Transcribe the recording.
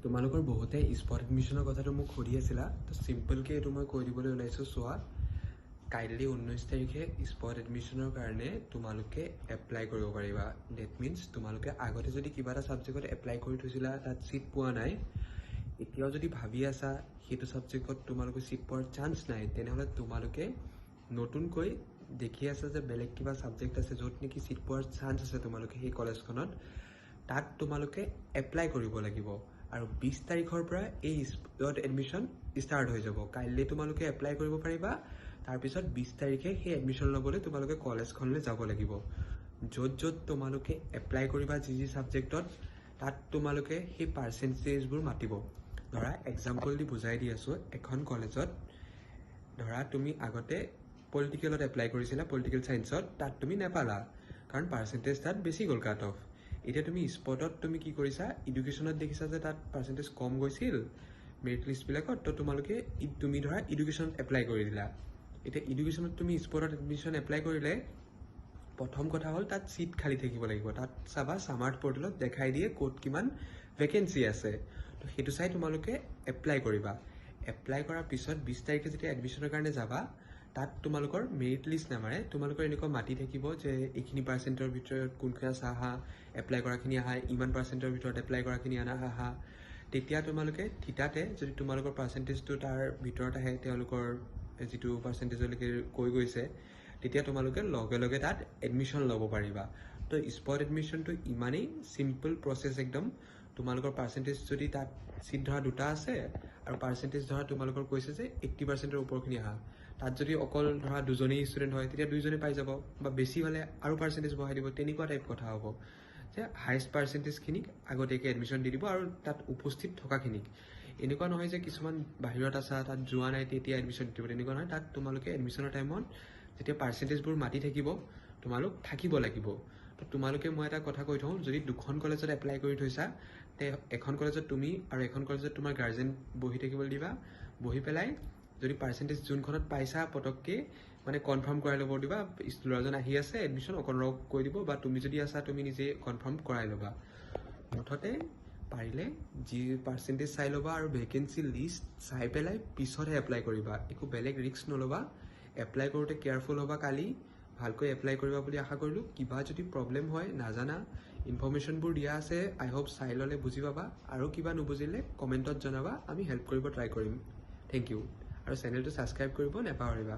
তোমালোকৰ বহুতে স্পট এডমিশ্যনৰ কথাটো মোক সুধি আছিলা, তো চিম্পলকৈ এইটো মই কৈ দিবলৈ ওলাইছোঁ। চোৱা, কাইলৈ 19 তাৰিখে স্পট এডমিশ্যনৰ কাৰণে তোমালোকে এপ্লাই কৰিব পাৰিবা। ডেট মিনছ তোমালোকে আগতে যদি কিবা এটা ছাবজেক্টত এপ্লাই কৰি থৈছিলা, তাত ছিট পোৱা নাই, এতিয়াও যদি ভাবি আছা সেইটো ছাবজেক্টত তোমালোকে ছিট পোৱাৰ চান্স নাই, তেনেহ'লে তোমালোকে নতুনকৈ দেখি আছা যে বেলেগ কিবা ছাবজেক্ট আছে য'ত নেকি ছিট পোৱাৰ চান্স আছে তোমালোকে সেই কলেজখনত, তাত তোমালোকে এপ্লাই কৰিব লাগিব। আৰু 20 তাৰিখৰ পৰা এই স্পট এডমিশ্যন ষ্টাৰ্ট হৈ যাব। কাইলৈ তোমালোকে এপ্লাই কৰিব পাৰিবা, তাৰপিছত 20 তাৰিখে সেই এডমিশ্যন ল'বলৈ তোমালোকে কলেজখনলৈ যাব লাগিব। য'ত য'ত তোমালোকে এপ্লাই কৰিবা যি যি ছাবজেক্টত, তাত তোমালোকে সেই পাৰ্চেণ্টেজবোৰ মাতিব। ধৰা এক্সাম্পল দি বুজাই দি আছোঁ, এখন কলেজত ধৰা তুমি আগতে পলিটিকেলত এপ্লাই কৰিছিলা, পলিটিকেল ছায়েন্সত, তাত তুমি নেপালা কাৰণ পাৰ্চেণ্টেজ তাত বেছি গ'ল, কাট অফ। এতিয়া তুমি স্পটত তুমি কি কৰিছা, এডুকেশ্যনত দেখিছা যে তাত পাৰ্চেণ্টেজ কম গৈছিল মেৰিট লিষ্টবিলাকত, তো তোমালোকে তুমি ধৰা এডুকেশ্যনত এপ্লাই কৰি দিলা। এতিয়া এডুকেশ্যনত তুমি স্পটত এডমিশ্যন এপ্লাই কৰিলে প্ৰথম কথা হ'ল তাত ছিট খালী থাকিব লাগিব। তাত চাবা ছামাৰ্ট পৰ্টেলত দেখাই দিয়ে ক'ত কিমান ভেকেঞ্চি আছে, তো সেইটো চাই তোমালোকে এপ্লাই কৰিবা। এপ্লাই কৰাৰ পিছত 20 তাৰিখে যেতিয়া এডমিশ্যনৰ কাৰণে যাবা, তাত তোমালোকৰ মেৰিট লিষ্ট নামাৰে, তোমালোকৰ এনেকুৱা মাতি থাকিব যে এইখিনি পাৰ্চেণ্টৰ ভিতৰত কোনখিনি আহা, এপ্লাই কৰাখিনি আহা, ইমান পাৰ্চেণ্টৰ ভিতৰত এপ্লাই কৰাখিনি আহা। তেতিয়া তোমালোকে থিতাতে যদি তোমালোকৰ পাৰ্চেণ্টেজটো তাৰ ভিতৰত আহে, তেওঁলোকৰ যিটো পাৰ্চেণ্টেজলৈকে কৈ গৈছে, তেতিয়া তোমালোকে লগে লগে তাত এডমিশ্যন ল'ব পাৰিবা। তো স্পট এডমিশ্যনটো ইমানেই চিম্পল প্ৰচেছ একদম। তোমালোকৰ পাৰ্চেণ্টেজ যদি তাত ছিট ধৰা 2টা আছে আৰু পাৰ্চেণ্টেজ ধৰা তোমালোকৰ কৈছে যে 80%ৰ ওপৰখিনি আহা, তাত যদি অকল ধৰা 2জনেই ষ্টুডেণ্ট হয়, তেতিয়া 2জনে পাই যাব, বা বেছি হ'লে আৰু পাৰ্চেণ্টেজ বঢ়াই দিব, তেনেকুৱা টাইপ কথা হ'ব যে হায়েষ্ট পাৰ্চেণ্টেজখিনিক আগতীয়াকৈ এডমিশ্যন দি দিব আৰু তাত উপস্থিত থকাখিনিক। এনেকুৱা নহয় যে কিছুমান বাহিৰত আছা, তাত যোৱা নাই, তেতিয়া এডমিশ্যন দিব, তেনেকুৱা নহয়। তাত তোমালোকে এডমিশ্যনৰ টাইমত যেতিয়া পাৰ্চেণ্টেজবোৰ মাতি থাকিব, তোমালোক থাকিব লাগিব। তো তোমালোকে মই এটা কথা কৈ থওঁ, যদি 2খন কলেজত এপ্লাই কৰি থৈছা, তে এখন কলেজত তুমি আৰু এখন কলেজত তোমাৰ গাৰ্জেন বহি থাকিবলৈ দিবা। বহি পেলাই যদি পাৰ্চেণ্টেজ যোনখনত পাইছা পটককৈ মানে কনফাৰ্ম কৰাই ল'ব দিবা, ল'ৰাজন আহি আছে এডমিশ্যন অকণ ৰক কৈ দিব, বা তুমি যদি আছা তুমি নিজে কনফাৰ্ম কৰাই ল'বা। মুঠতে পাৰিলে যি পাৰ্চেণ্টেজ চাই ল'বা আৰু ভেকেঞ্চি লিষ্ট চাই পেলাই পিছতহে এপ্লাই কৰিবা। একো বেলেগ ৰিস্ক নল'বা। এপ্লাই কৰোঁতে কেয়াৰফুল হ'বা। কালি ভালকৈ এপ্লাই কৰিবা বুলি আশা কৰিলোঁ। কিবা যদি প্ৰব্লেম হয়, নাজানা, ইনফৰ্মেশ্যনবোৰ দিয়া আছে, আই হোপ চাই ল'লে বুজি পাবা। আৰু কিবা নুবুজিলে কমেণ্টত জনাবা, আমি হেল্প কৰিব ট্ৰাই কৰিম। Thank you. আৰু চেনেলটো ছাবস্ক্ৰাইব কৰিব নাপাহৰিবা।